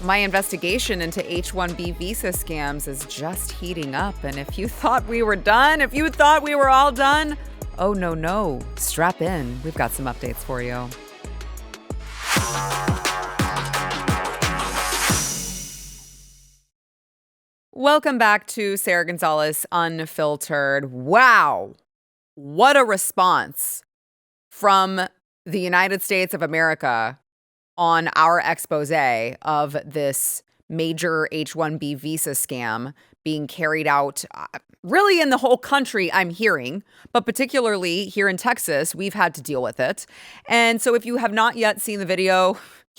My investigation into H-1B visa scams is just heating up. And if you thought we were done, if you thought we were all done, oh, no. Strap in. We've got some updates for you. Welcome back to Sara Gonzales Unfiltered. Wow. What a response from the United States of America on our expose of this major H-1B visa scam being carried out really in the whole country, I'm hearing, but particularly here in Texas, we've had to deal with it. And so if you have not yet seen the video,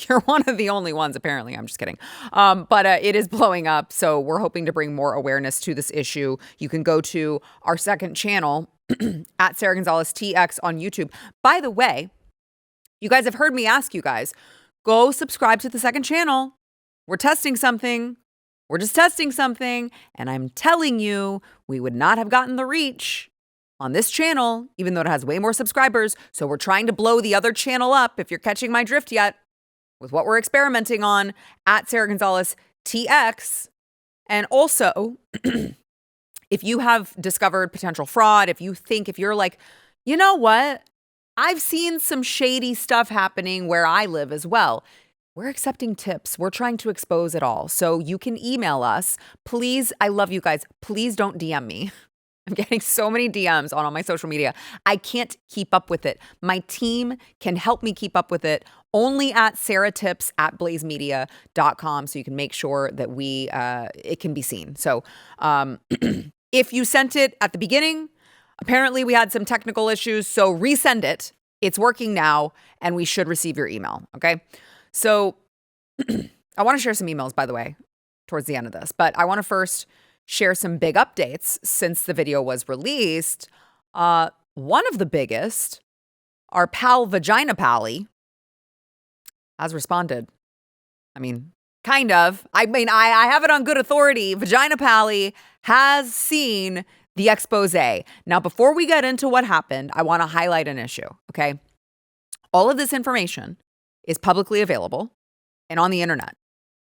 you're one of the only ones, apparently. I'm just kidding. But it is blowing up, so we're hoping to bring more awareness to this issue. You can go to our second channel at Sara Gonzales TX on YouTube. By the way, you guys have heard me ask you guys, go subscribe to the second channel. We're testing something. We're just testing something. And I'm telling you, we would not have gotten the reach on this channel, even though it has way more subscribers. So we're trying to blow the other channel up, if you're catching my drift yet, with what we're experimenting on at Sara Gonzales TX. And also, if you have discovered potential fraud, if you're like, you know what? I've seen some shady stuff happening where I live as well. We're accepting tips. We're trying to expose it all. So you can email us. Please, I love you guys. Please don't DM me. I'm getting so many DMs on all my social media. I can't keep up with it. My team can help me keep up with it only at saratips@blazemedia.com, so you can make sure that it can be seen. So if you sent it at the beginning, apparently we had some technical issues, so resend it. It's working now, and we should receive your email, okay? So I want to share some emails, by the way, towards the end of this, but I want to first share some big updates since the video was released. One of the biggest, our pal Vagina Pally has responded. I mean, kind of. I have it on good authority. Vagina Pally has seen the expose. Now, before we get into what happened, I want to highlight an issue, okay? All of this information is publicly available and on the internet,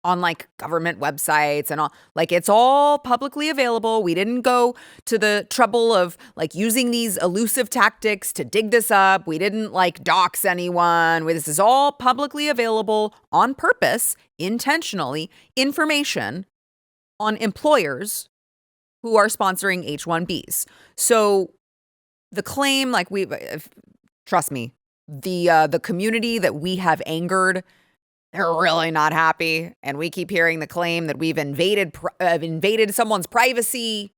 on like government websites and all. Like, it's all publicly available. We didn't go to the trouble of like using these elusive tactics to dig this up. We didn't like dox anyone. This is all publicly available on purpose, intentionally, information on employers who are sponsoring H-1Bs. So the claim, like trust me, the community that we have angered, they're really not happy. And we keep hearing the claim that we've invaded someone's privacy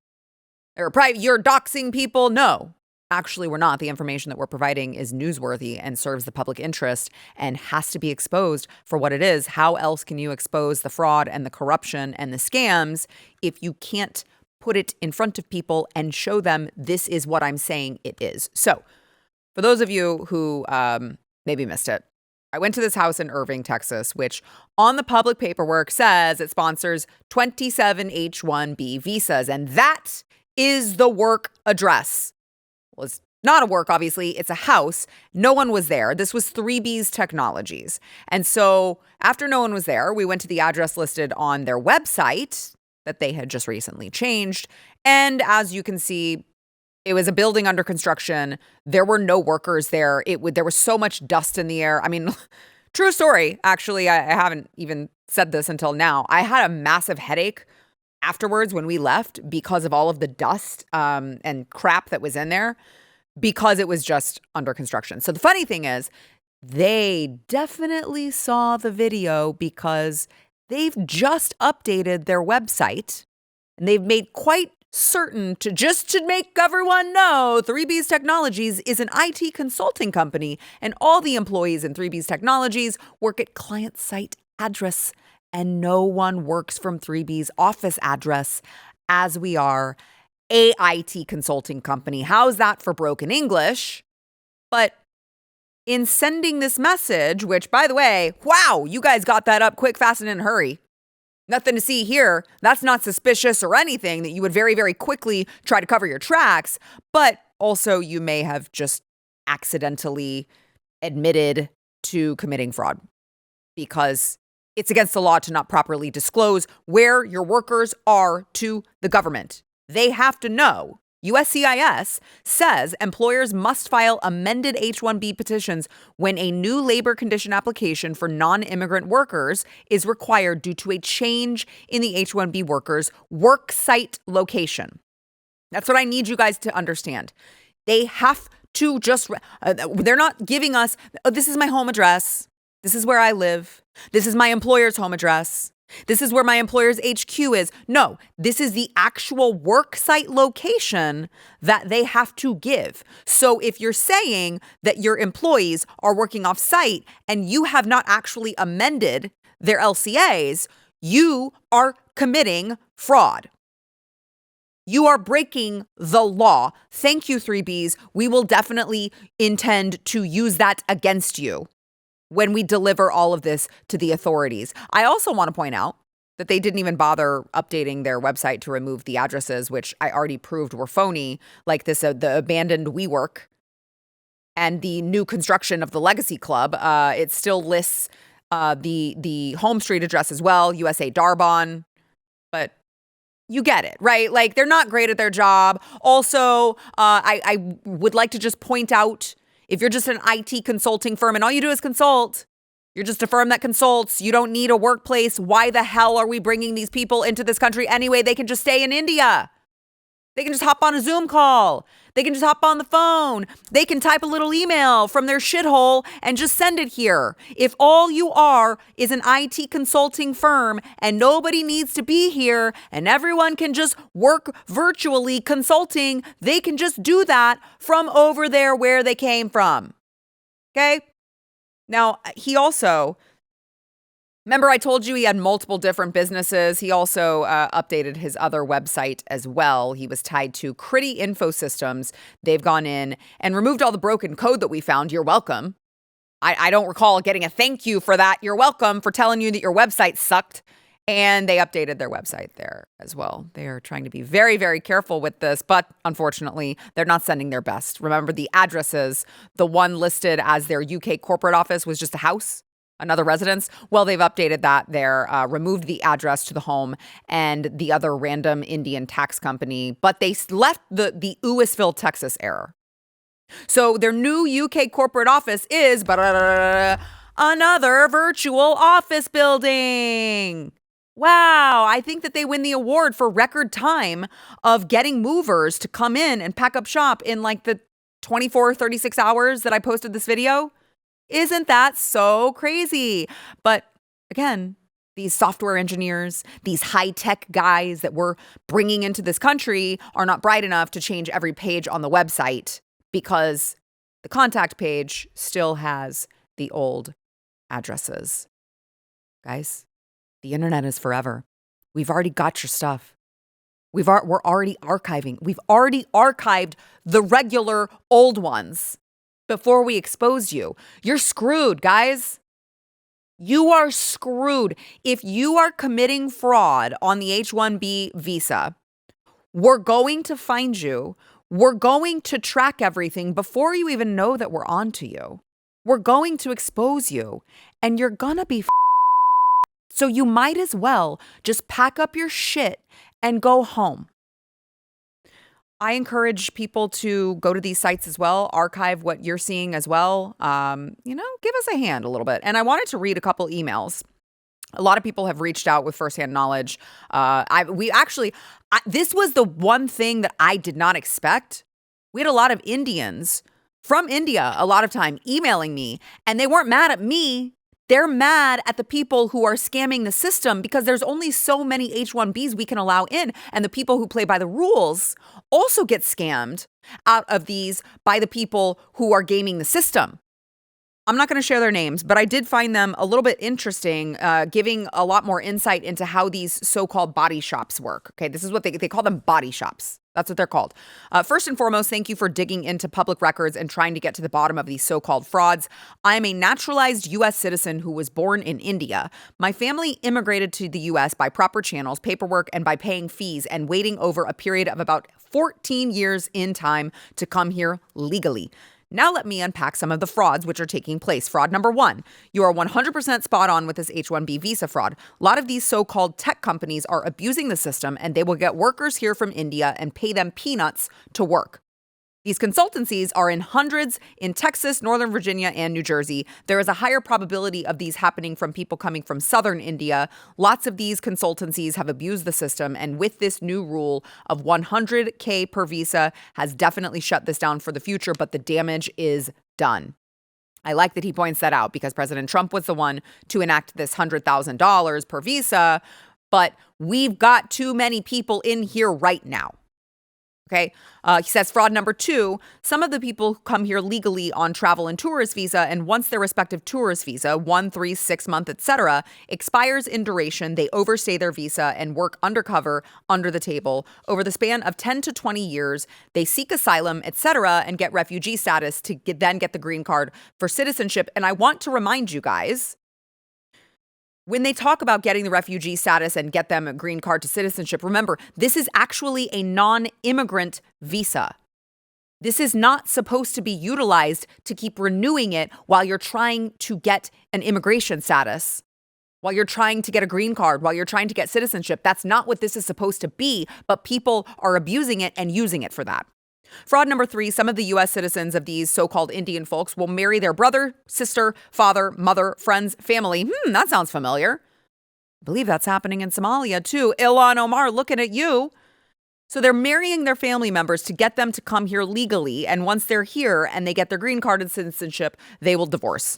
or you're doxing people. No, actually, we're not. The information that we're providing is newsworthy and serves the public interest and has to be exposed for what it is. How else can you expose the fraud and the corruption and the scams if you can't put it in front of people and show them this is what I'm saying it is? So for those of you who maybe missed it, I went to this house in Irving, Texas, which on the public paperwork says it sponsors 27 H-1B visas. And that is the work address. Well, it's not a work, obviously. It's a house. No one was there. This was 3B's Technologies. And so after no one was there, we went to the address listed on their website that they had just recently changed. And as you can see, it was a building under construction. There were no workers there. There was so much dust in the air. I mean, true story. Actually, I haven't even said this until now. I had a massive headache afterwards when we left because of all of the dust and crap that was in there because it was just under construction. So the funny thing is, they definitely saw the video because they've just updated their website and they've made quite certain to make everyone know 3B's Technologies is an IT consulting company and all the employees in 3B's Technologies work at client site address and no one works from 3B's office address, as we are a IT consulting company. How's that for broken English? But in sending this message, which by the way, wow, you guys got that up quick, fast, and in a hurry. Nothing to see here. That's not suspicious or anything that you would very, very quickly try to cover your tracks. But also you may have just accidentally admitted to committing fraud because It's against the law to not properly disclose where your workers are to the government. They have to know. USCIS says employers must file amended H-1B petitions when a new labor condition application for non-immigrant workers is required due to a change in the H-1B workers' work site location. That's what I need you guys to understand. They have to just, they're not giving us, oh, this is my home address. This is where I live. This is my employer's home address. This is where my employer's HQ is. No, this is the actual work site location that they have to give. So if you're saying that your employees are working off site and you have not actually amended their LCAs, you are committing fraud. You are breaking the law. Thank you, 3Bs. We will definitely intend to use that against you when we deliver all of this to the authorities. I also want to point out that they didn't even bother updating their website to remove the addresses, which I already proved were phony, like this, the abandoned WeWork and the new construction of the Legacy Club. It still lists the home street address as well, USA Darbon, but you get it, right? Like, they're not great at their job. Also, I would like to just point out, if you're just an IT consulting firm and all you do is consult, you're just a firm that consults, you don't need a workplace. Why the hell are we bringing these people into this country anyway? They can just stay in India. They can just hop on a Zoom call. They can just hop on the phone. They can type a little email from their shithole and just send it here. If all you are is an IT consulting firm and nobody needs to be here and everyone can just work virtually consulting, they can just do that from over there where they came from. Okay? Now, he also, remember I told you he had multiple different businesses. He also updated his other website as well. He was tied to Critty Info Systems. They've gone in and removed all the broken code that we found. You're welcome. I don't recall getting a thank you for that. You're welcome for telling you that your website sucked. And they updated their website there as well. They are trying to be very, very careful with this, but unfortunately, they're not sending their best. Remember the addresses, the one listed as their UK corporate office was just a house, another residence. Well, they've updated that there, removed the address to the home and the other random Indian tax company, but they left the Louisville, Texas error. So their new UK corporate office is another virtual office building. Wow, I think that they win the award for record time of getting movers to come in and pack up shop in like the 24, 36 hours that I posted this video. Isn't that so crazy? But again, these software engineers, these high-tech guys that we're bringing into this country are not bright enough to change every page on the website because the contact page still has the old addresses. Guys, the internet is forever. We've already got your stuff. We're already archiving. We've already archived the regular old ones before we expose you. You're screwed, guys. You are screwed. If you are committing fraud on the H-1B visa, we're going to find you. We're going to track everything before you even know that we're on to you. We're going to expose you, and you're gonna be so you might as well just pack up your shit and go home. I encourage people to go to these sites as well, archive what you're seeing as well. Give us a hand a little bit. And I wanted to read a couple emails. A lot of people have reached out with firsthand knowledge. This was the one thing that I did not expect. We had a lot of Indians from India a lot of time emailing me, and they weren't mad at me. They're mad at the people who are scamming the system because there's only so many H-1Bs we can allow in. And the people who play by the rules also get scammed out of these by the people who are gaming the system. I'm not going to share their names, but I did find them a little bit interesting, giving a lot more insight into how these so-called body shops work. Okay, this is what they call them, body shops. That's what they're called. First and foremost, thank you for digging into public records and trying to get to the bottom of these so-called frauds. I'm a naturalized U.S. citizen who was born in India. My family immigrated to the U.S. by proper channels, paperwork, and by paying fees and waiting over a period of about 14 years in time to come here legally. Now let me unpack some of the frauds which are taking place. Fraud number 1. You are 100% spot on with this H-1B visa fraud. A lot of these so-called tech companies are abusing the system, and they will get workers here from India and pay them peanuts to work. These consultancies are in hundreds in Texas, Northern Virginia, and New Jersey. There is a higher probability of these happening from people coming from southern India. Lots of these consultancies have abused the system, and with this new rule of $100K per visa has definitely shut this down for the future, but the damage is done. I like that he points that out because President Trump was the one to enact this $100,000 per visa, but we've got too many people in here right now. Okay. He says fraud number 2, some of the people come here legally on travel and tourist visa, and once their respective tourist visa, 1, 3, 6 month, etc., expires in duration, they overstay their visa and work undercover under the table. Over the span of 10 to 20 years, they seek asylum, etc., and get refugee status to then get the green card for citizenship. And I want to remind you guys, when they talk about getting the refugee status and get them a green card to citizenship, remember, this is actually a non-immigrant visa. This is not supposed to be utilized to keep renewing it while you're trying to get an immigration status, while you're trying to get a green card, while you're trying to get citizenship. That's not what this is supposed to be, but people are abusing it and using it for that. Fraud number 3, some of the U.S. citizens of these so-called Indian folks will marry their brother, sister, father, mother, friends, family. That sounds familiar. I believe that's happening in Somalia too. Ilhan Omar, looking at you. So they're marrying their family members to get them to come here legally. And once they're here and they get their green card and citizenship, they will divorce.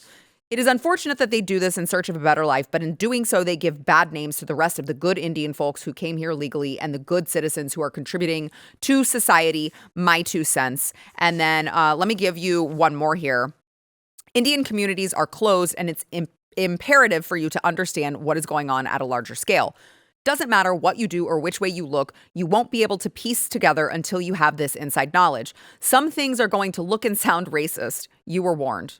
It is unfortunate that they do this in search of a better life, but in doing so, they give bad names to the rest of the good Indian folks who came here legally and the good citizens who are contributing to society. My 2 cents. And then let me give you one more here. Indian communities are closed, and it's imperative for you to understand what is going on at a larger scale. Doesn't matter what you do or which way you look, you won't be able to piece together until you have this inside knowledge. Some things are going to look and sound racist. You were warned.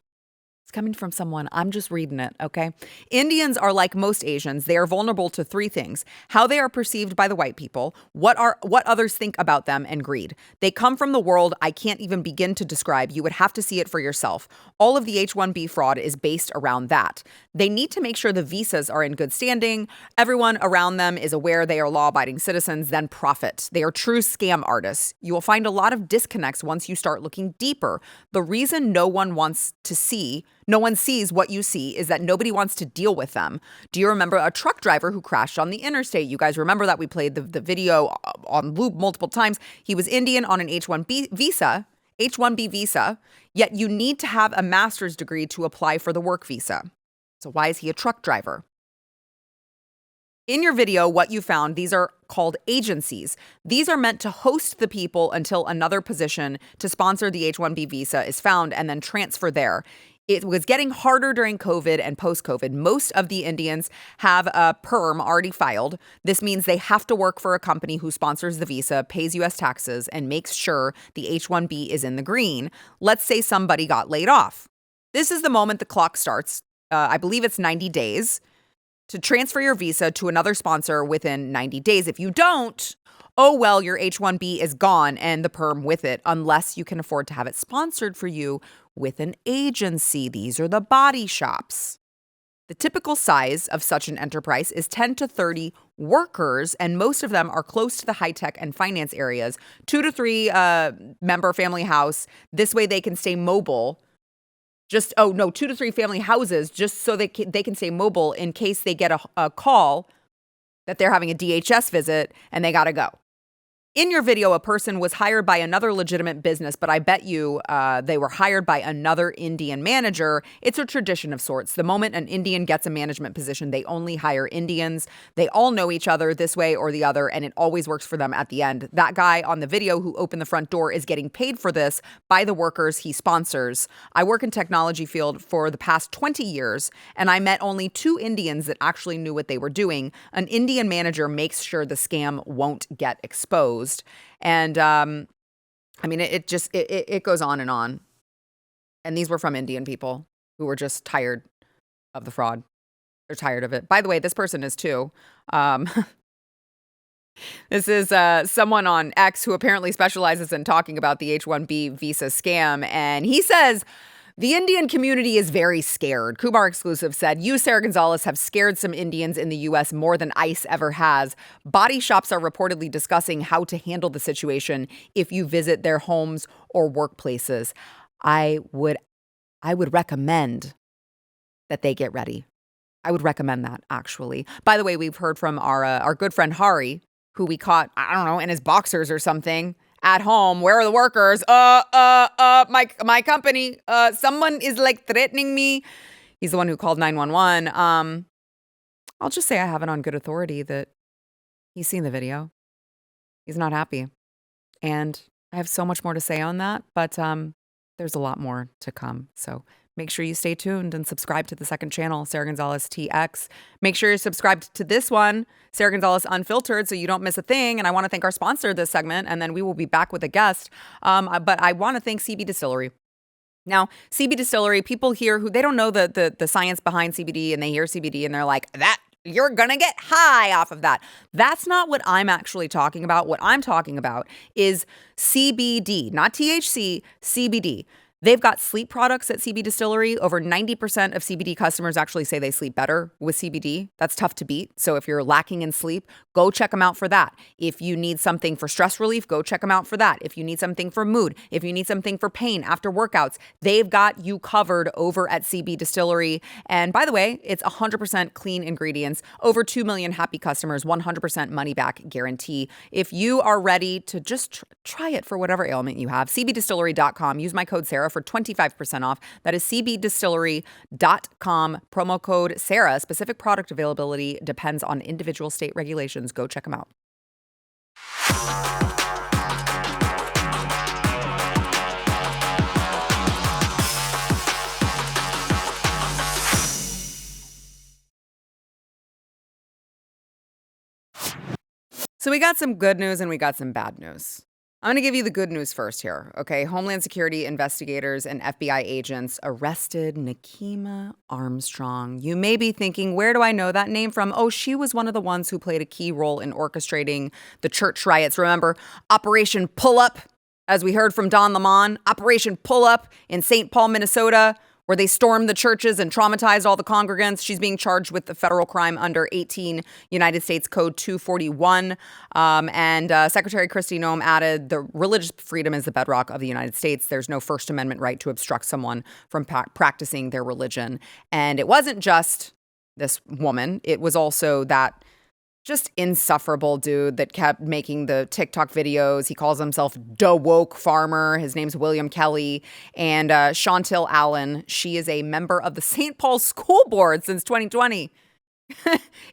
It's coming from someone. I'm just reading it, okay? Indians are like most Asians. They are vulnerable to 3 things: how they are perceived by the white people, what others think about them, and greed. They come from the world I can't even begin to describe. You would have to see it for yourself. All of the H-1B fraud is based around that. They need to make sure the visas are in good standing. Everyone around them is aware they are law-abiding citizens, then profit. They are true scam artists. You will find a lot of disconnects once you start looking deeper. The reason no one sees what you see is that nobody wants to deal with them. Do you remember a truck driver who crashed on the interstate? You guys remember that? We played the video on loop multiple times. He was Indian on an H-1B visa, yet you need to have a master's degree to apply for the work visa. So why is he a truck driver? In your video, what you found, these are called agencies. These are meant to host the people until another position to sponsor the H-1B visa is found and then transfer there. It was getting harder during COVID and post-COVID. Most of the Indians have a perm already filed. This means they have to work for a company who sponsors the visa, pays U.S. taxes, and makes sure the H-1B is in the green. Let's say somebody got laid off. This is the moment the clock starts. I believe it's 90 days to transfer your visa to another sponsor within 90 days. If you don't, oh well, your H-1B is gone and the perm with it, unless you can afford to have it sponsored for you with an agency. These are the body shops. The typical size of such an enterprise is 10 to 30 workers, and most of them are close to the high-tech and finance areas. 2 to 3 member family house. This way they can stay mobile. 2 to 3 family houses, just so they can stay mobile in case they get a call that they're having a DHS visit and they got to go. In your video, a person was hired by another legitimate business, but I bet you they were hired by another Indian manager. It's a tradition of sorts. The moment an Indian gets a management position, they only hire Indians. They all know each other this way or the other, and it always works for them at the end. That guy on the video who opened the front door is getting paid for this by the workers he sponsors. I work in technology field for the past 20 years, and I met only 2 Indians that actually knew what they were doing. An Indian manager makes sure the scam won't get exposed. And it goes on and on. And these were from Indian people who were just tired of the fraud. They're tired of it. By the way, this person is too. This is someone on X who apparently specializes in talking about the H-1B visa scam. And he says, the Indian community is very scared. Kumar Exclusive said, you, Sara Gonzales, have scared some Indians in the U.S. more than ICE ever has. Body shops are reportedly discussing how to handle the situation if you visit their homes or workplaces. I would recommend that they get ready. I would recommend that, actually. By the way, we've heard from our good friend Hari, who we caught, I don't know, in his boxers or something at home. Where are the workers? My company. Someone is like threatening me. He's the one who called 911. I'll just say I have it on good authority that he's seen the video. He's not happy. And I have so much more to say on that, but there's a lot more to come. So make sure you stay tuned and subscribe to the second channel, Sara Gonzales TX. Make sure you're subscribed to this one, Sara Gonzales Unfiltered, so you don't miss a thing. And I want to thank our sponsor this segment, and then we will be back with a guest. But I want to thank CB Distillery. Now, CB Distillery, people here who they don't know the science behind CBD, and they hear CBD and they're like, that you're going to get high off of that. That's not what I'm actually talking about. What I'm talking about is CBD, not THC, CBD. They've got sleep products at CB Distillery. Over 90% of CBD customers actually say they sleep better with CBD. That's tough to beat. So if you're lacking in sleep, go check them out for that. If you need something for stress relief, go check them out for that. If you need something for mood, if you need something for pain after workouts, they've got you covered over at CB Distillery. And by the way, it's 100% clean ingredients. Over 2 million happy customers, 100% money back guarantee. If you are ready to just try it for whatever ailment you have, cbdistillery.com. Use my code Sara for 25% off. That is cbdistillery.com. Promo code Sara. Specific product availability depends on individual state regulations. Go check them out. So we got some good news and we got some bad news. I'm going to give you the good news first here, okay? Homeland Security investigators and FBI agents arrested Nikema Armstrong. You may be thinking, where do I know that name from? Oh, she was one of the ones who played a key role in orchestrating the church riots. Remember, Operation Pull Up, as we heard from Don Lemon, Operation Pull Up in St. Paul, Minnesota, where they stormed the churches and traumatized all the congregants. She's being charged with the federal crime under 18 United States Code 241. Secretary Kristi Noem added, the religious freedom is the bedrock of the United States. There's no First Amendment right to obstruct someone from practicing their religion. And it wasn't just this woman. It was also that just insufferable dude that kept making the TikTok videos. He calls himself Da Woke Farmer. His name's William Kelly. And Chantel Allen, she is a member of the St. Paul School Board since 2020.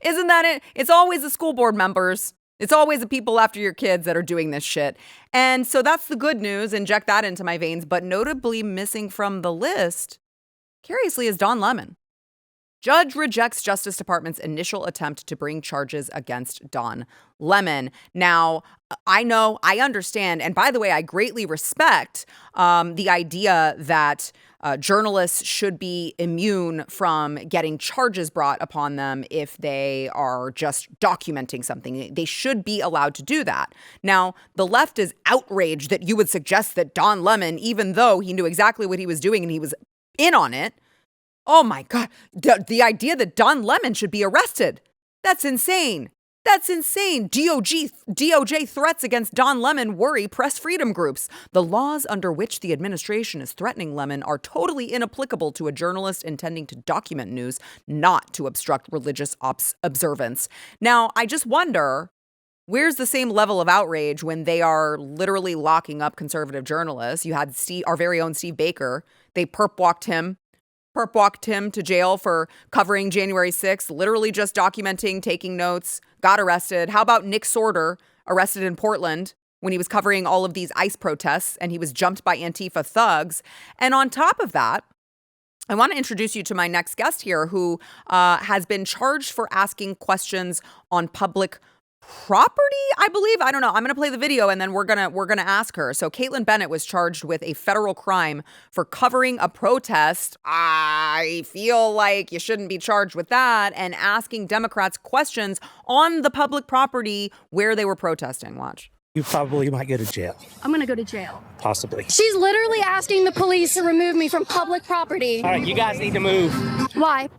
Isn't that it? It's always the school board members. It's always the people after your kids that are doing this shit. And so that's the good news. Inject that into my veins. But notably missing from the list, curiously, is Don Lemon. Judge rejects Justice Department's initial attempt to bring charges against Don Lemon. Now, I know, I understand, and by the way, I greatly respect the idea that journalists should be immune from getting charges brought upon them if they are just documenting something. They should be allowed to do that. Now, the left is outraged that you would suggest that Don Lemon, even though he knew exactly what he was doing and he was in on it, oh my God, the idea that Don Lemon should be arrested. That's insane. That's insane. DOJ threats against Don Lemon worry press freedom groups. The laws under which the administration is threatening Lemon are totally inapplicable to a journalist intending to document news, not to obstruct religious observance. Now, I just wonder, where's the same level of outrage when they are literally locking up conservative journalists? You had our very own Steve Baker. They perp walked him to jail for covering January 6th, literally just documenting, taking notes, got arrested. How about Nick Sorter, arrested in Portland when he was covering all of these ICE protests and he was jumped by Antifa thugs? And on top of that, I want to introduce you to my next guest here who has been charged for asking questions on public property, I believe. I don't know. I'm going to play the video and then we're going to ask her. So Kaitlin Bennett was charged with a federal crime for covering a protest. I feel like you shouldn't be charged with that, and asking Democrats questions on the public property where they were protesting. Watch. You probably might go to jail. I'm gonna go to jail. Possibly. She's literally asking the police to remove me from public property. All right, you guys need to move. Why?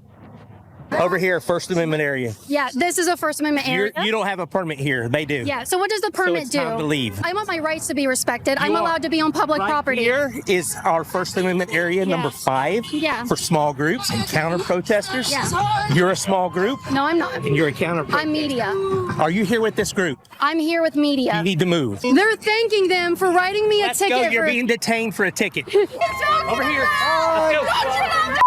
Over here, First Amendment area. Yeah, this is a First Amendment area. You don't have a permit here. They do. Yeah, so what does the permit it's do? time to leave. I want my rights to be respected. I'm are. allowed to be on public Right property. Here is our First Amendment area, number 5, Yeah. for small groups and counter protesters. Yeah. You're a small group, No, I'm not. and you're a counter protester. I'm media. Are you here with this group? I'm here with media. You need to move. They're thanking them for writing me Let's a ticket. go. You're for... being detained for a ticket. Over here. Let's go.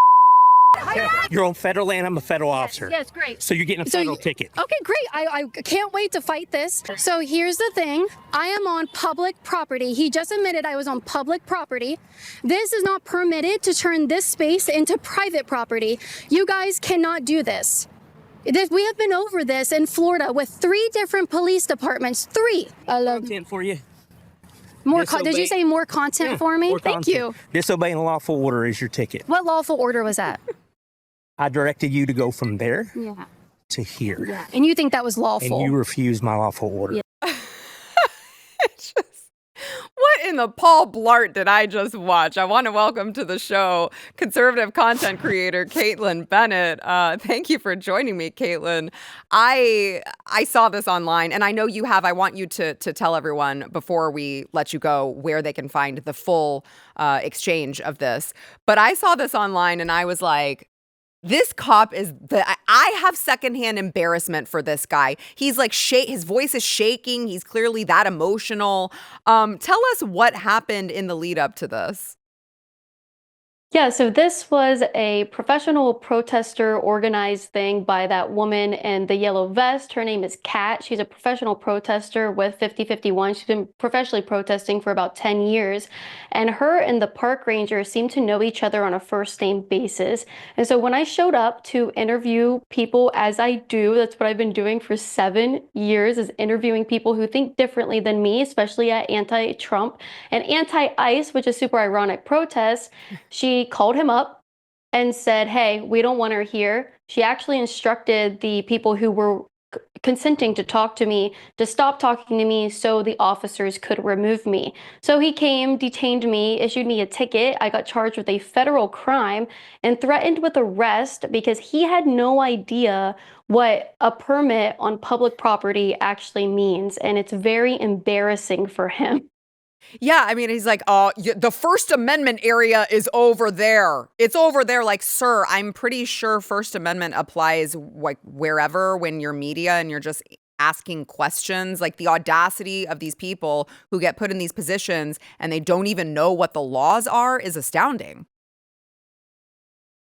You're on federal land. I'm a federal officer. Yes, great. So you're getting a federal ticket. Okay, great. I can't wait to fight this. So here's the thing. I am on public property. He just admitted I was on public property. This is not permitted to turn this space into private property. You guys cannot do this. We have been over this in Florida with 3 different police departments. 3. Content for you. Did you say more content for me? Thank you. Disobeying a lawful order is your ticket. What lawful order was that? I directed you to go from there Yeah. to here. Yeah. And you think that was lawful? And you refused my lawful order. Yeah. What in the Paul Blart did I just watch? I want to welcome to the show conservative content creator Kaitlin Bennett. Thank you for joining me, Kaitlin. I saw this online, and I know you have. I want you to tell everyone before we let you go where they can find the full exchange of this. But I saw this online, and I was like, this cop I have secondhand embarrassment for this guy. He's like, his voice is shaking. He's clearly that emotional. Tell us what happened in the lead up to this. Yeah, so this was a professional protester organized thing by that woman in the yellow vest. Her name is Kat. She's a professional protester with 5051. She's been professionally protesting for about 10 years. And her and the park ranger seem to know each other on a first name basis. And so when I showed up to interview people, as I do, that's what I've been doing for 7 years, is interviewing people who think differently than me, especially at anti-Trump and anti-ICE, which is super ironic protests. She called him up and said, hey, we don't want her here. She actually instructed the people who were consenting to talk to me to stop talking to me so the officers could remove me. So he came, detained me, issued me a ticket. I got charged with a federal crime and threatened with arrest because he had no idea what a permit on public property actually means. And it's very embarrassing for him. Yeah, I mean, he's like, the First Amendment area is over there. It's over there. Like, sir, I'm pretty sure First Amendment applies like wherever when you're media and you're just asking questions. Like, the audacity of these people who get put in these positions and they don't even know what the laws are is astounding.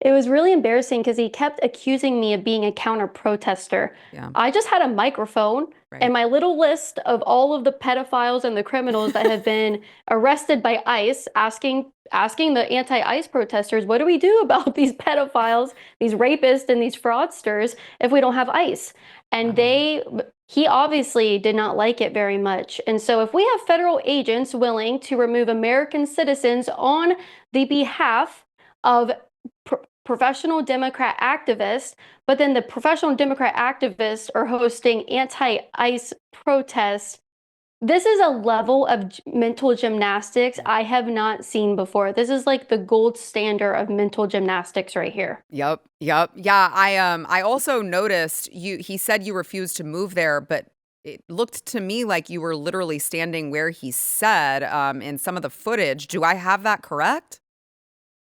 It was really embarrassing because he kept accusing me of being a counter protester. Yeah. I just had a microphone and my little list of all of the pedophiles and the criminals that have been arrested by ICE, asking the anti-ICE protesters, what do we do about these pedophiles, these rapists, and these fraudsters if we don't have ICE? And he obviously did not like it very much. And so if we have federal agents willing to remove American citizens on the behalf of professional Democrat activists, but then the professional Democrat activists are hosting anti-ICE protests, this is a level of mental gymnastics I have not seen before. This is like the gold standard of mental gymnastics right here. Yep. Yeah, I also noticed he said you refused to move there, but it looked to me like you were literally standing where he said in some of the footage. Do I have that correct?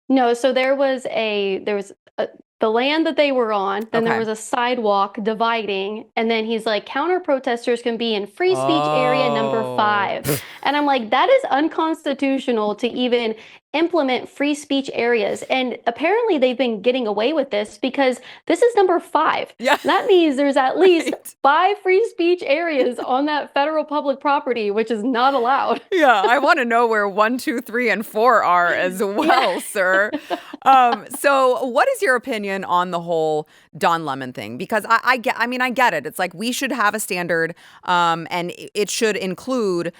No, so there was the land that they were on, then there was a sidewalk dividing, and then he's like, counter protesters can be in free speech area number 5. And I'm like, that is unconstitutional to even implement free speech areas. And apparently they've been getting away with this because this is number 5. Yeah. That means there's at least Right. 5 free speech areas on that federal public property, which is not allowed. Yeah, I want to know where 1, 2, 3, and 4 are as well, sir. So what is your opinion on the whole Don Lemon thing? Because I get it. It's like we should have a standard, and it should include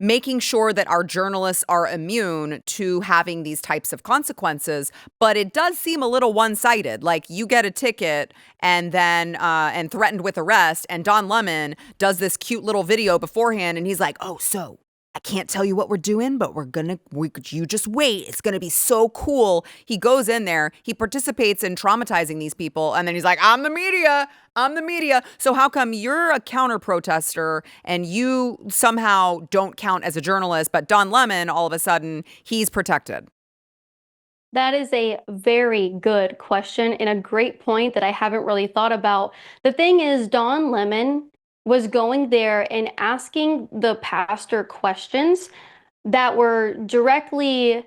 making sure that our journalists are immune to having these types of consequences. But it does seem a little one-sided. Like you get a ticket and then and threatened with arrest, and Don Lemon does this cute little video beforehand, and he's like, "Oh, so I can't tell you what we're doing, but you just wait. It's going to be so cool." He goes in there, he participates in traumatizing these people, and then he's like, I'm the media. So how come you're a counter protester and you somehow don't count as a journalist, but Don Lemon, all of a sudden, he's protected? That is a very good question and a great point that I haven't really thought about. The thing is, Don Lemon was going there and asking the pastor questions that were directly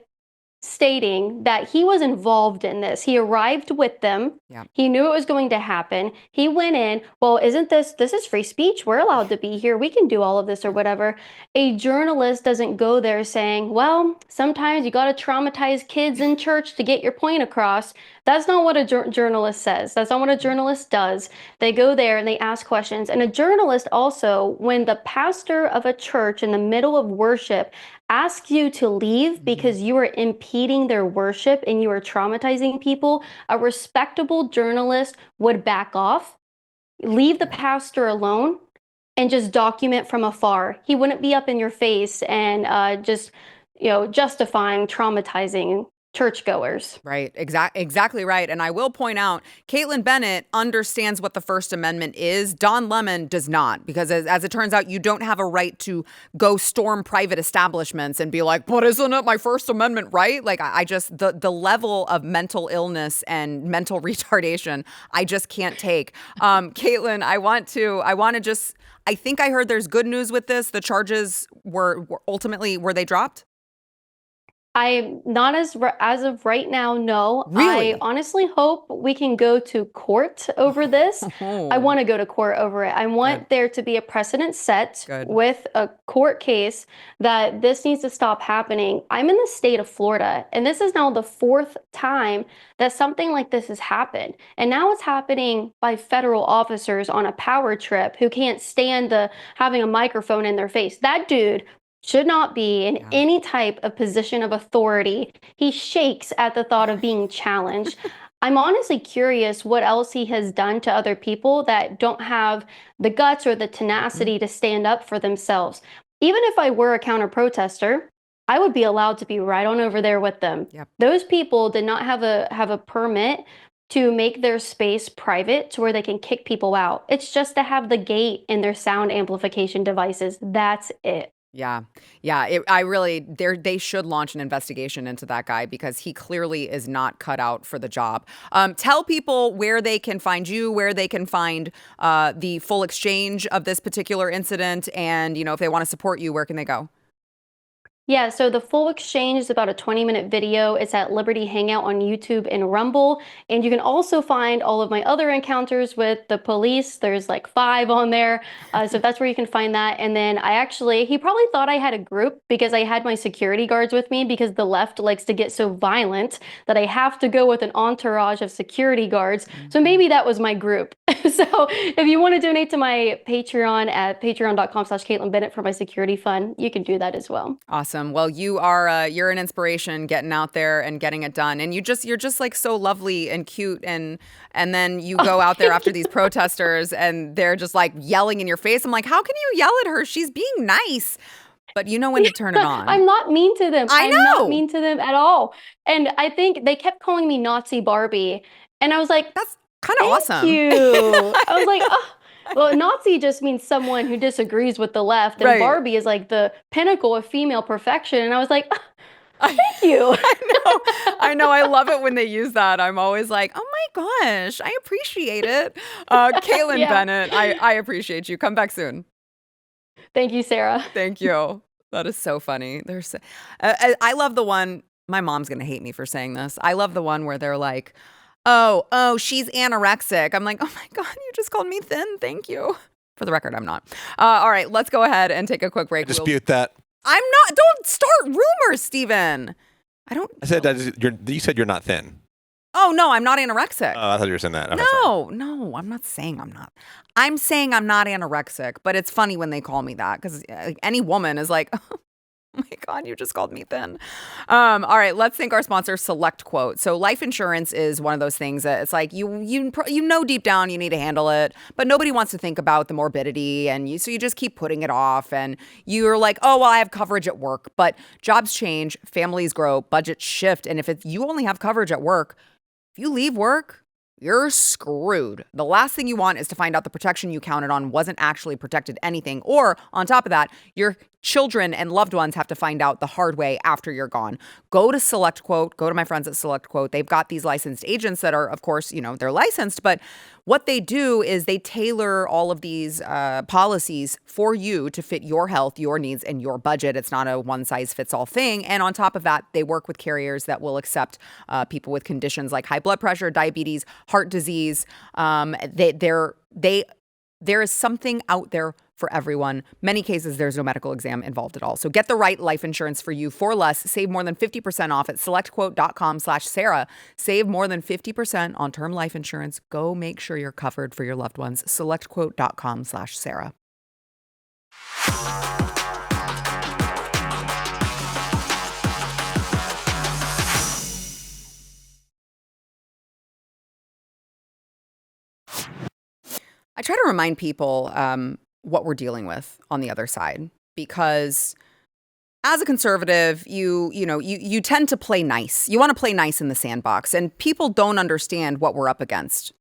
stating that he was involved in this. He arrived with them. Yeah. He knew it was going to happen. He went in, well, isn't this is free speech? We're allowed to be here. We can do all of this or whatever. A journalist doesn't go there saying, well, sometimes you got to traumatize kids in church to get your point across. That's not what a journalist says. That's not what a journalist does. They go there and they ask questions. And a journalist also, when the pastor of a church in the middle of worship asks you to leave because you are impeding their worship and you are traumatizing people, a respectable journalist would back off, leave the pastor alone, and just document from afar. He wouldn't be up in your face and just, justifying traumatizing churchgoers. Right. Exactly right. And I will point out, Kaitlin Bennett understands what the First Amendment is. Don Lemon does not, because as it turns out, you don't have a right to go storm private establishments and be like, but isn't it my First Amendment right? Like, I just, the level of mental illness and mental retardation, I just can't take. Kaitlin, I think I heard there's good news with this. The charges were ultimately, were they dropped? I'm not as of right now, no. Really? I honestly hope we can go to court over this. I want to go to court over it. I want there to be a precedent set with a court case that this needs to stop happening. I'm in the state of Florida, and this is now the 4th time that something like this has happened. And now it's happening by federal officers on a power trip who can't stand having a microphone in their face. That dude should not be in any type of position of authority. He shakes at the thought of being challenged. I'm honestly curious what else he has done to other people that don't have the guts or the tenacity to stand up for themselves. Even if I were a counter protester, I would be allowed to be right on over there with them. Yep. Those people did not have a permit to make their space private to where they can kick people out. It's just to have the gate and their sound amplification devices. That's it. Yeah. They should launch an investigation into that guy because he clearly is not cut out for the job. Tell people where they can find you, where they can find the full exchange of this particular incident. And, if they want to support you, where can they go? Yeah, so the full exchange is about a 20-minute video. It's at Liberty Hangout on YouTube and Rumble. And you can also find all of my other encounters with the police. There's like 5 on there. So that's where you can find that. And then he probably thought I had a group because I had my security guards with me because the left likes to get so violent that I have to go with an entourage of security guards. So maybe that was my group. So if you want to donate to my Patreon at patreon.com/Kaitlin Bennett for my security fund, you can do that as well. Awesome. Well, you're an inspiration getting out there and getting it done. And you're just like so lovely and cute. And then you go out there after these protesters and they're just like yelling in your face. I'm like, how can you yell at her? She's being nice. But you know when to turn it on. I'm not mean to them. I know. I'm not mean to them at all. And I think they kept calling me Nazi Barbie. And I was like, that's kind of awesome. Thank you. I was like, oh. Well, Nazi just means someone who disagrees with the left, and Barbie is like the pinnacle of female perfection. And I was like, thank you. I know. I love it when they use that. I'm always like, oh my gosh, I appreciate it. Kaitlin Bennett, I appreciate you. Come back soon. Thank you, Sara. Thank you. That is so funny. I love the one. My mom's going to hate me for saying this. I love the one where they're like, oh, she's anorexic. I'm like, oh my God, you just called me thin. Thank you. For the record, I'm not. All right, let's go ahead and take a quick break. I dispute that. I'm not. Don't start rumors, Steven. I said you said you're not thin. Oh, no, I'm not anorexic. Oh, I thought you were saying that. Okay, No, I'm not saying I'm not. I'm saying I'm not anorexic, but it's funny when they call me that because any woman is like, oh my God, you just called me thin. All right, let's thank our sponsor, Select Quote. So life insurance is one of those things that it's like you know deep down you need to handle it, but nobody wants to think about the morbidity, and so you just keep putting it off, and you're like, oh, well, I have coverage at work, but jobs change, families grow, budgets shift, and if you only have coverage at work, if you leave work, you're screwed. The last thing you want is to find out the protection you counted on wasn't actually protected anything. Or on top of that, your children and loved ones have to find out the hard way after you're gone. Go to Select Quote. Go to my friends at Select Quote. They've got these licensed agents that are, of course, they're licensed, but what they do is they tailor all of these policies for you to fit your health, your needs, and your budget. It's not a one-size-fits-all thing. And on top of that, they work with carriers that will accept people with conditions like high blood pressure, diabetes, heart disease. There is something out there for everyone. Many cases, there's no medical exam involved at all. So get the right life insurance for you for less. Save more than 50% off at selectquote.com/Sara. Save more than 50% on term life insurance. Go make sure you're covered for your loved ones. Selectquote.com/Sara. I try to remind people what we're dealing with on the other side, because as a conservative, you tend to play nice. You want to play nice in the sandbox, and people don't understand what we're up against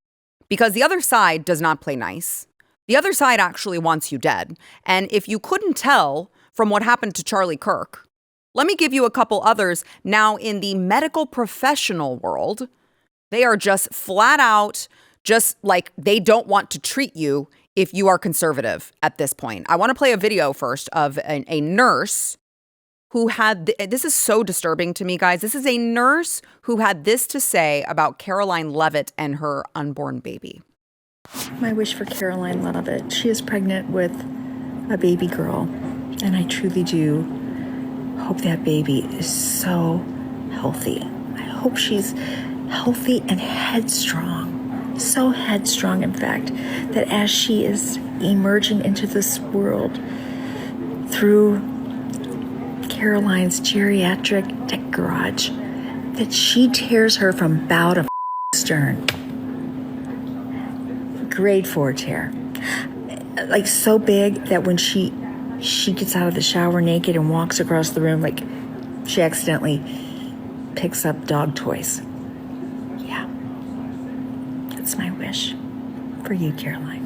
because the other side does not play nice. The other side actually wants you dead. And if you couldn't tell from what happened to Charlie Kirk, let me give you a couple others. Now, in the medical professional world, they are just flat out just like they don't want to treat you if you are conservative at this point. I want to play a video first of a nurse who had, this is so disturbing to me, guys. This is a nurse who had this to say about Caroline Leavitt and her unborn baby. My wish for Caroline Leavitt, she is pregnant with a baby girl, and I truly do hope that baby is so healthy. I hope she's healthy and headstrong. So headstrong, in fact, that as she is emerging into this world through Caroline's geriatric tech garage, that she tears her from bow to stern. Grade 4 tear. Like so big that when she gets out of the shower naked and walks across the room, like she accidentally picks up dog toys. Yeah. That's my wish for you, Caroline.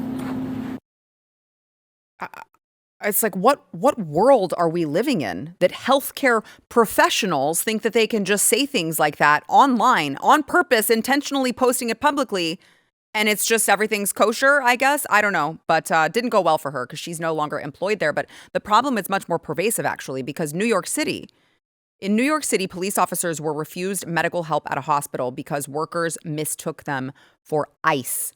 It's like, what world are we living in that healthcare professionals think that they can just say things like that online on purpose, intentionally posting it publicly, and it's just everything's kosher, I guess? I don't know, but didn't go well for her because she's no longer employed there. But the problem is much more pervasive, actually, because in New York City, police officers were refused medical help at a hospital because workers mistook them for ICE.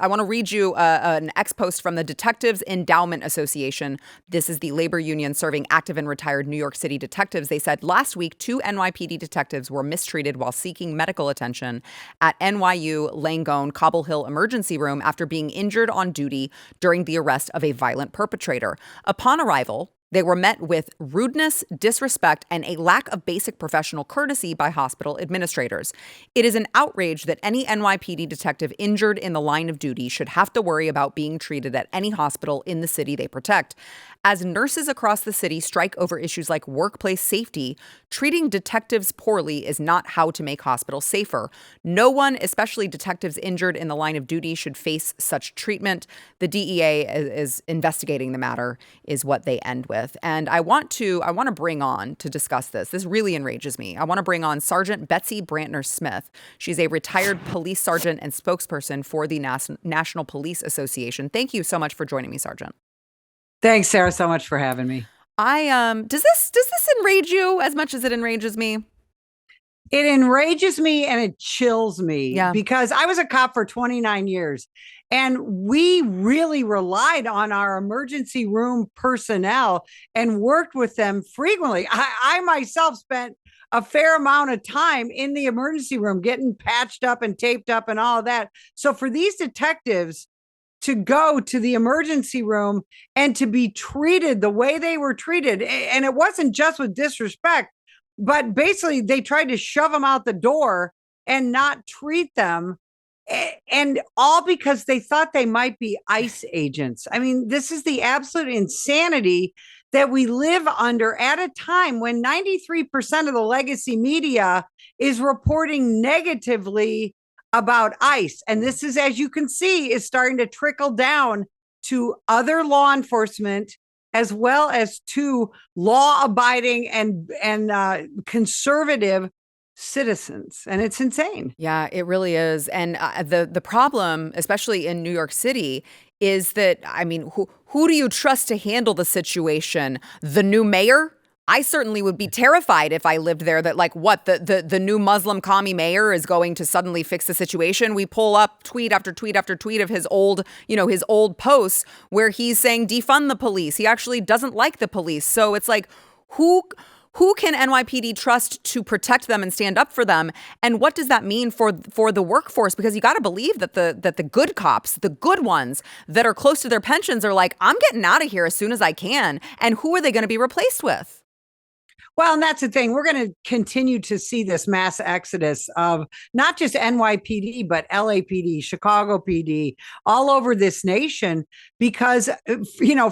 I want to read you an ex-post from the Detectives Endowment Association. This is the labor union serving active and retired New York City detectives. They said last week, 2 NYPD detectives were mistreated while seeking medical attention at NYU Langone Cobble Hill Emergency Room after being injured on duty during the arrest of a violent perpetrator. Upon arrival, they were met with rudeness, disrespect, and a lack of basic professional courtesy by hospital administrators. It is an outrage that any NYPD detective injured in the line of duty should have to worry about being treated at any hospital in the city they protect. As nurses across the city strike over issues like workplace safety, treating detectives poorly is not how to make hospitals safer. No one, especially detectives injured in the line of duty, should face such treatment. The DEA is investigating the matter, is what they end with. And I want to bring on to discuss this. This really enrages me. I want to bring on Sergeant Betsy Brantner Smith. She's a retired police sergeant and spokesperson for the National Police Association. Thank you so much for joining me, Sergeant. Thanks, Sarah, so much for having me. Does this enrage you as much as it enrages me? It enrages me and it chills me because I was a cop for 29 years and we really relied on our emergency room personnel and worked with them frequently. I myself spent a fair amount of time in the emergency room getting patched up and taped up and all of that. So for these detectives to go to the emergency room and to be treated the way they were treated, and it wasn't just with disrespect, but basically they tried to shove them out the door and not treat them. And all because they thought they might be ICE agents. I mean, this is the absolute insanity that we live under at a time when 93% of the legacy media is reporting negatively about ICE. And this is, as you can see, is starting to trickle down to other law enforcement as well as to law-abiding and conservative citizens. And it's insane. Yeah, it really is. And the problem, especially in New York City, is that, I mean, who do you trust to handle the situation? The new mayor? I certainly would be terrified if I lived there that, like, what, the new Muslim commie mayor is going to suddenly fix the situation. We pull up tweet after tweet after tweet of his old posts where he's saying defund the police. He actually doesn't like the police. So it's like, who can NYPD trust to protect them and stand up for them? And what does that mean for the workforce? Because you got to believe that the good cops, the good ones that are close to their pensions are like, I'm getting out of here as soon as I can. And who are they going to be replaced with? Well, and that's the thing. We're going to continue to see this mass exodus of not just NYPD, but LAPD, Chicago PD, all over this nation, because,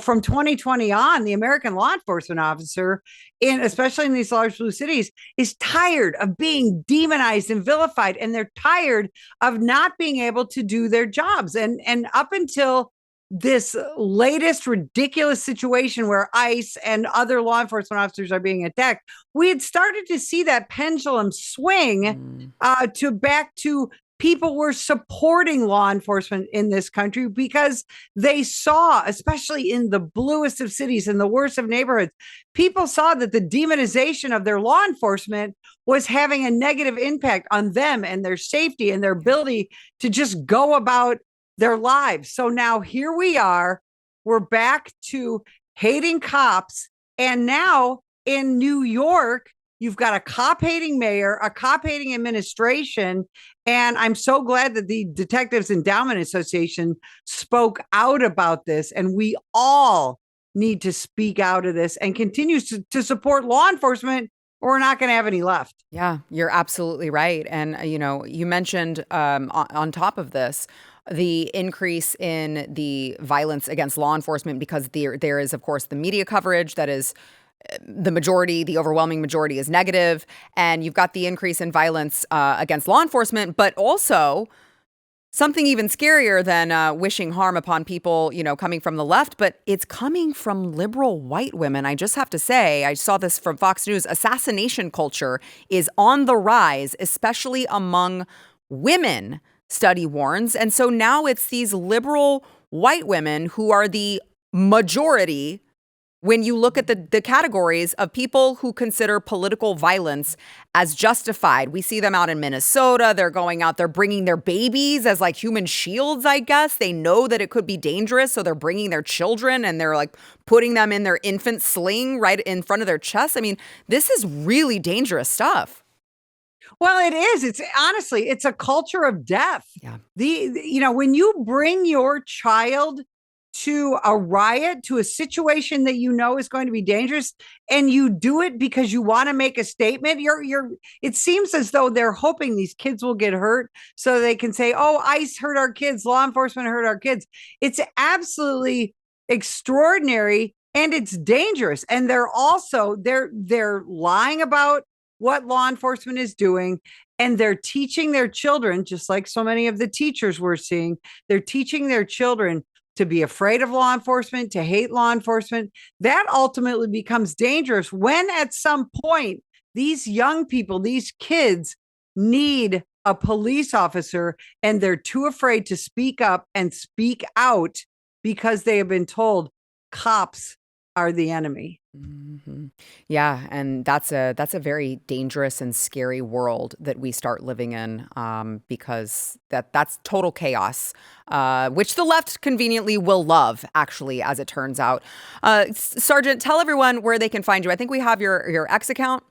from 2020 on, the American law enforcement officer, especially in these large blue cities, is tired of being demonized and vilified. And they're tired of not being able to do their jobs. And up until this latest ridiculous situation where ICE and other law enforcement officers are being attacked, we had started to see that pendulum swing to people were supporting law enforcement in this country because they saw, especially in the bluest of cities, in the worst of neighborhoods, people saw that the demonization of their law enforcement was having a negative impact on them and their safety and their ability to just go about their lives. So now here we are, we're back to hating cops. And now in New York, you've got a cop hating mayor, a cop hating administration. And I'm so glad that the Detectives Endowment Association spoke out about this. And we all need to speak out of this and continue to support law enforcement, or we're not going to have any left. Yeah, you're absolutely right. And, you mentioned on top of this, the increase in the violence against law enforcement, because there is, of course, the media coverage that is the overwhelming majority is negative. And you've got the increase in violence against law enforcement, but also something even scarier than wishing harm upon people, coming from the left, but it's coming from liberal white women. I just have to say, I saw this from Fox News. Assassination culture is on the rise, especially among women, study warns. And so now it's these liberal white women who are the majority when you look at the categories of people who consider political violence as justified. We see them out in Minnesota. They're going out, they're bringing their babies as like human shields, I guess. They know that it could be dangerous, so they're bringing their children and they're like putting them in their infant sling right in front of their chest. I mean, this is really dangerous stuff. Well, it is. It's honestly, it's a culture of death. Yeah. When you bring your child to a riot, to a situation that is going to be dangerous, and you do it because you want to make a statement, it seems as though they're hoping these kids will get hurt so they can say, oh, ICE hurt our kids, law enforcement hurt our kids. It's absolutely extraordinary and it's dangerous. And they're lying about what law enforcement is doing, and they're teaching their children, just like so many of the teachers we're seeing, they're teaching their children to be afraid of law enforcement, to hate law enforcement. That ultimately becomes dangerous when at some point these young people, these kids need a police officer and they're too afraid to speak up and speak out because they have been told cops are the enemy. Mm-hmm. Yeah, and that's a very dangerous and scary world that we start living in, because that's total chaos, which the left conveniently will love, actually, as it turns out. Sergeant, tell everyone where they can find you. I think we have your X account.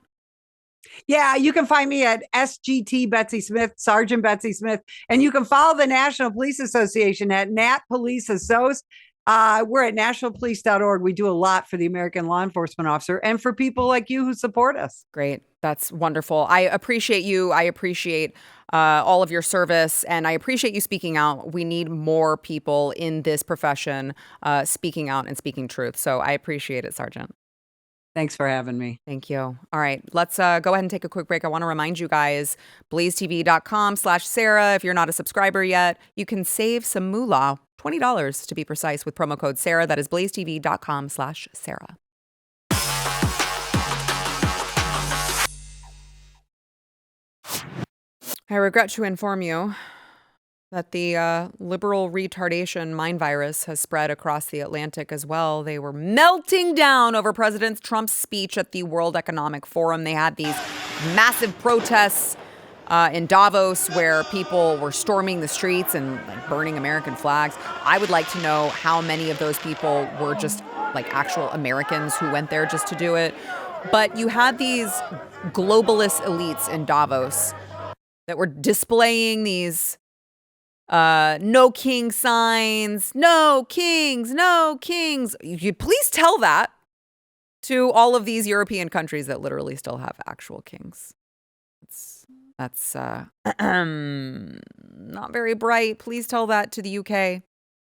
Yeah, you can find me at SGT Betsy Smith, Sergeant Betsy Smith, and you can follow the National Police Association at Nat Police Assoc. We're at nationalpolice.org. We do a lot for the American law enforcement officer and for people like you who support us. Great. That's wonderful. I appreciate you. I appreciate all of your service, and I appreciate you speaking out. We need more people in this profession speaking out and speaking truth. So I appreciate it, Sergeant. Thanks for having me. Thank you. All right, let's go ahead and take a quick break. I want to remind you guys, blazetv.com/Sara. If you're not a subscriber yet, you can save some moolah, $20 to be precise, with promo code Sara. That is blazetv.com/Sara. I regret to inform you that the liberal retardation mind virus has spread across the Atlantic as well. They were melting down over President Trump's speech at the World Economic Forum. They had these massive protests in Davos where people were storming the streets and burning American flags. I would like to know how many of those people were just actual Americans who went there just to do it. But you had these globalist elites in Davos that were displaying these no king signs, no kings, no kings. You please tell that to all of these European countries that literally still have actual kings. That's not very bright. Please tell that to the UK.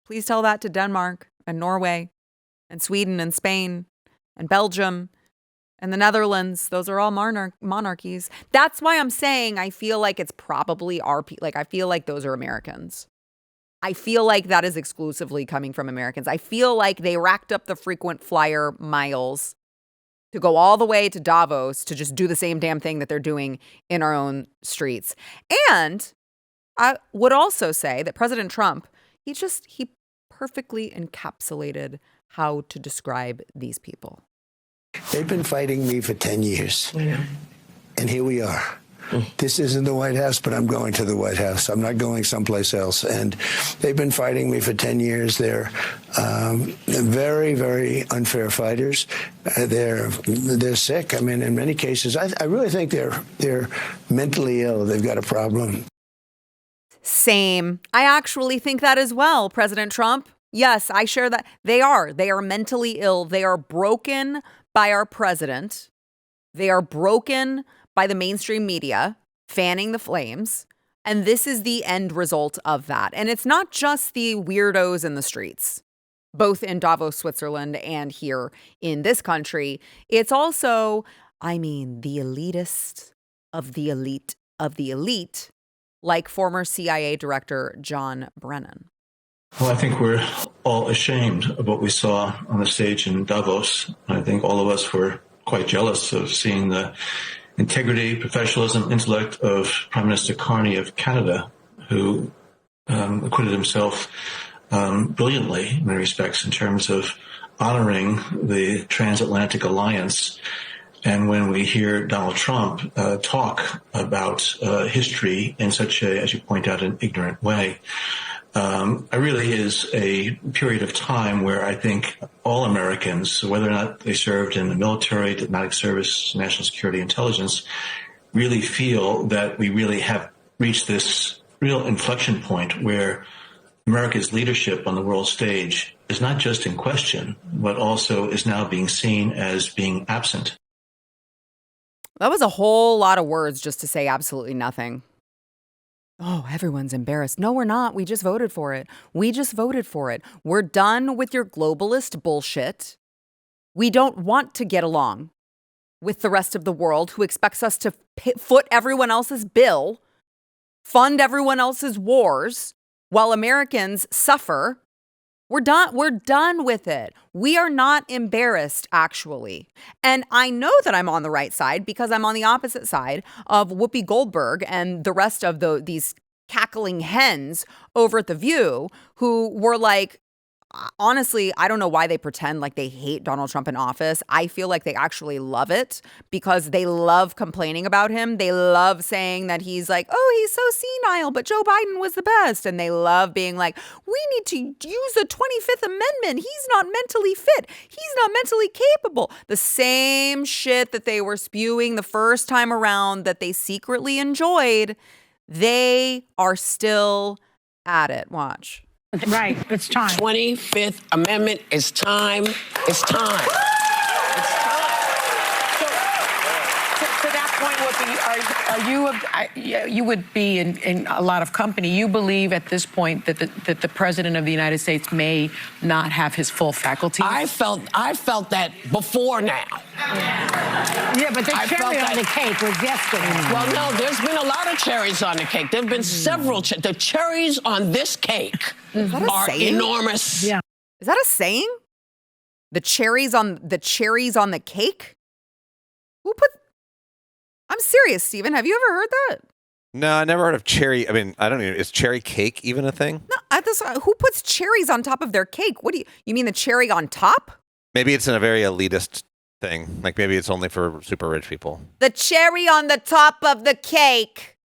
Please tell that to Denmark and Norway and Sweden and Spain and Belgium and the Netherlands. Those are all monarchies. That's why I'm saying I feel like it's probably I feel like those are Americans. I feel like that is exclusively coming from Americans. I feel like they racked up the frequent flyer miles to go all the way to Davos to just do the same damn thing that they're doing in our own streets. And I would also say that President Trump, he perfectly encapsulated how to describe these people. They've been fighting me for 10 years. Yeah. And here we are. This isn't the White House, but I'm going to the White House. I'm not going someplace else. And they've been fighting me for 10 years. They're very, very unfair fighters. They're sick. I mean, in many cases, I really think they're mentally ill. They've got a problem. Same. I actually think that as well, President Trump. Yes, I share that. They are mentally ill. They are broken by our president. They are broken by the mainstream media fanning the flames. And this is the end result of that. And it's not just the weirdos in the streets, both in Davos, Switzerland, and here in this country. It's also, the elitist of the elite of the elite, like former CIA Director John Brennan. Well, I think we're all ashamed of what we saw on the stage in Davos. I think all of us were quite jealous of seeing the integrity, professionalism, intellect of Prime Minister Carney of Canada, who acquitted himself brilliantly in many respects in terms of honoring the transatlantic alliance. And when we hear Donald Trump talk about history in such a, as you point out, an ignorant way, it really is a period of time where I think all Americans, whether or not they served in the military, diplomatic service, national security, intelligence, really feel that we really have reached this real inflection point where America's leadership on the world stage is not just in question, but also is now being seen as being absent. That was a whole lot of words just to say absolutely nothing. Oh, everyone's embarrassed. No, we're not. We just voted for it. We're done with your globalist bullshit. We don't want to get along with the rest of the world who expects us to foot everyone else's bill, fund everyone else's wars while Americans suffer. We're done with it. We are not embarrassed, actually. And I know that I'm on the right side because I'm on the opposite side of Whoopi Goldberg and the rest of these cackling hens over at The View who were like, honestly, I don't know why they pretend like they hate Donald Trump in office. I feel like they actually love it because they love complaining about him. They love saying that he's like, oh, he's so senile, but Joe Biden was the best. And they love being like, we need to use the 25th Amendment. He's not mentally fit. He's not mentally capable. The same shit that they were spewing the first time around that they secretly enjoyed, they are still at it. Watch. Right, it's time. 25th Amendment is time. It's time. It's time. So, to that point, Whoopi, you would be in a lot of company. You believe at this point that the President of the United States may not have his full faculties? I felt that before now. Yeah, but the cherry on the cake was yesterday. Well, no, there's been a lot of cherries on the cake. There have been several. The cherries on this cake are enormous. Yeah. Is that a saying? The cherries on the cake? Who put? I'm serious, Stephen. Have you ever heard that? No, I never heard of cherry. I mean, I don't even. Is cherry cake even a thing? No, who puts cherries on top of their cake? What do you mean the cherry on top? Maybe it's in a very elitist thing. Like maybe it's only for super rich people. The cherry on the top of the cake,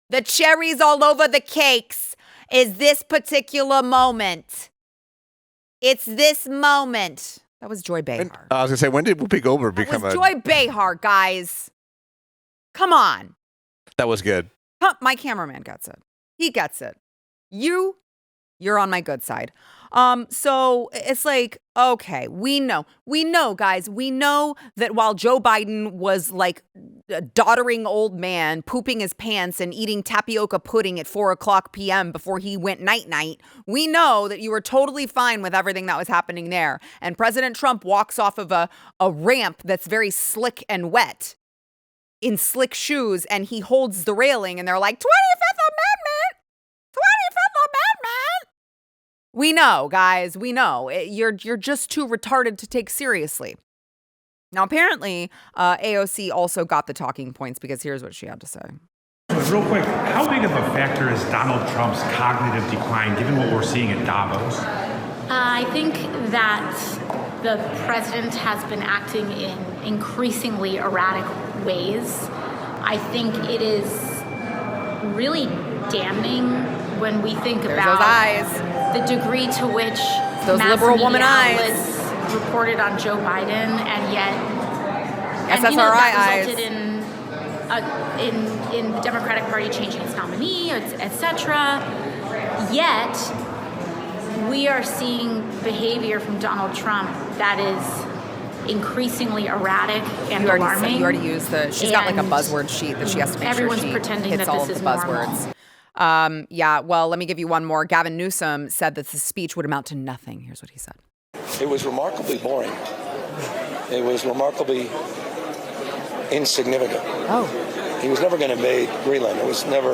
the cherries all over the cakes is this particular moment. It's this moment. That was Joy Behar. I was gonna say, when did Whoopi Goldberg become That was Joy Behar, guys. Come on. That was good. My cameraman gets it. He gets it. You're on my good side. So it's like, okay, we know, guys, we know that while Joe Biden was like a doddering old man, pooping his pants and eating tapioca pudding at 4:00 p.m. before he went night-night, we know that you were totally fine with everything that was happening there. And President Trump walks off of a ramp that's very slick and wet in slick shoes, and he holds the railing, and they're like, 25th Amendment! 25th Amendment! We know, guys, we know. You're just too retarded to take seriously. Now, apparently, AOC also got the talking points because here's what she had to say. Real quick, how big of a factor is Donald Trump's cognitive decline, given what we're seeing at Davos? I think that the president has been acting in increasingly erratic ways. I think it is really damning when we think about the degree to which those liberal woman outlets reported on Joe Biden, and yet that resulted in the Democratic Party changing its nominee, etc. Yet we are seeing behavior from Donald Trump that is increasingly erratic and alarming. You already used she's got like a buzzword sheet that she has to make everyone's sure she pretending hits that all this of the is buzzwords. normal. Yeah, well, let me give you one more. Gavin Newsom said that the speech would amount to nothing. Here's what he said. It was remarkably boring. It was remarkably insignificant. Oh. He was never going to invade Greenland. It was never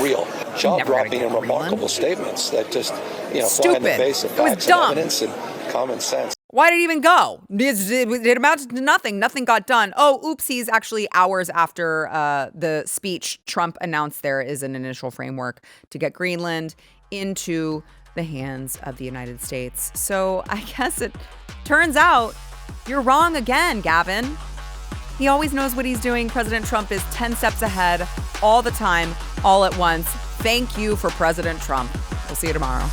real. Jaw-dropping and remarkable statements that just, fly in the face of facts and evidence and common sense. Why did it even go? It amounted to nothing. Nothing got done. Oh, oopsies. Actually, hours after the speech, Trump announced there is an initial framework to get Greenland into the hands of the United States. So I guess it turns out you're wrong again, Gavin. He always knows what he's doing. President Trump is 10 steps ahead all the time, all at once. Thank you for President Trump. We'll see you tomorrow.